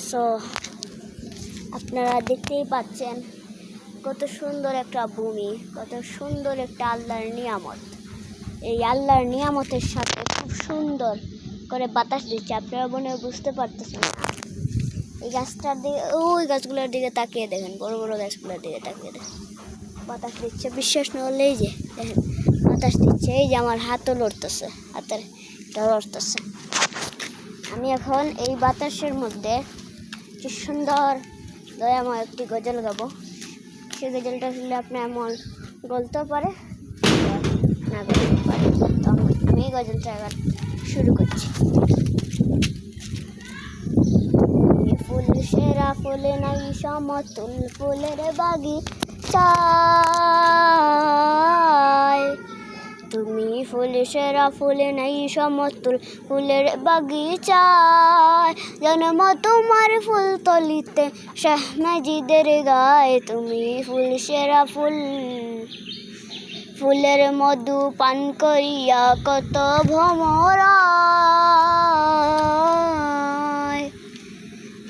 So আপনারা দেখতেই পাচ্ছেন কত সুন্দর একটা ভূমি, কত সুন্দর একটা আল্লাহর নিয়ামত। এই আল্লাহর নিয়ামতের সাথে খুব সুন্দর করে বাতাস দিচ্ছে। আপনারা মনে বুঝতে পারতেছেন না। এই গাছটার দিকে, ওই গাছগুলোর দিকে তাকিয়ে দেখেন, বড় বড় গাছগুলোর দিকে তাকিয়ে দেখেন, বাতাস দিচ্ছে। বিশ্বাস না হলে এই যে দেখেন বাতাস দিচ্ছে। এই যে আমার হাতও লড়তেছে, হাতের লড়তেছে। আমি এখন এই বাতাসের মধ্যে কি সুন্দর দয়াময় একটি গজল গাবো। সেই গজলটা শুনলে আপনার এমন গলতেও পারে, না গলতে পারে। তো আমি এই গজলটা এবার শুরু করছি। ফুল সেরা ফুল নাই সমতুল ফুলের বাগিচায়, তুমি ফুল সেরা ফুল নাই সমতুল ফুলের বাগিচায়, জন্ম তোমার ফুল তলিতে শাহ মাজিদের গায়ে, তুমি ফুল সেরা ফুল। ফুলের মধু পান করিয়া কত ভ্রমরায়,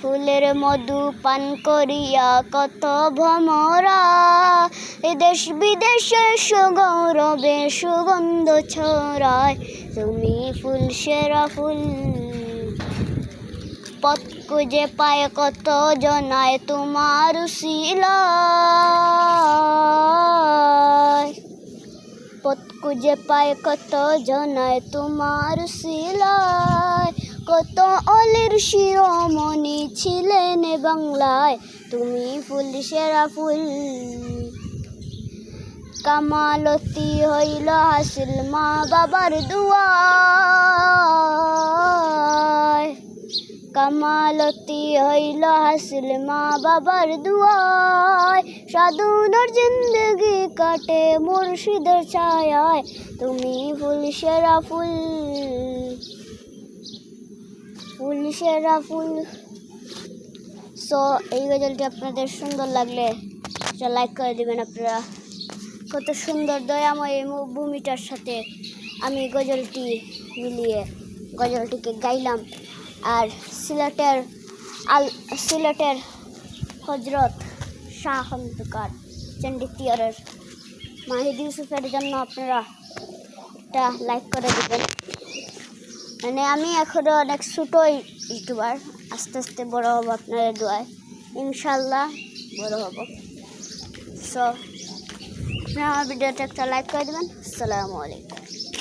ফুলের মধু পান করিয়া কত ভ্রমরা, দেশ বিদেশে সুগৌরবে সুগন্ধ ছড়ায়, তুমি ফুল সেরা ফুল। পথ খুঁজে পায় কত জনায় তোমার উসিলায়, পথ খুঁজে পায় কত জনায় তোমার উসিলায়, কত অলির শিরোমণি ছিলেন বাংলায়, তুমি ফুল সেরা ফুল। কামালতি হইল হাসিল মা বাবার দুয়ায়, কামালতি হইল হাসিল মা বাবার দুয়ায়, সাধুনার জিন্দগি কাটে মুর্শিদের ছায়ায়, তুমি ফুল সেরা ফুল। ফুল সেরা ফুল। সো এই গজলটি আপনাদের সুন্দর লাগলে লাইক করে দেবেন আপনারা। কত সুন্দর দয়াময় এই ভূমিটার সাথে আমি গজলটি মিলিয়ে গজলটিকে গাইলাম। আর সিলেটের হজরত শাহ খন্দকার চন্ডিতিয়ারের মাহিদ ইউসুফের জন্য আপনারা একটা লাইক করে দেবেন। মানে আমি এখনও অনেক ছোটো ইউটিউবার, আস্তে আস্তে বড় হব আপনাদের দোয়ায়, ইনশাল্লাহ বড় হব। সো আপনারা আমার ভিডিওটা একটা লাইক করে দেবেন। আসসালামু আলাইকুম।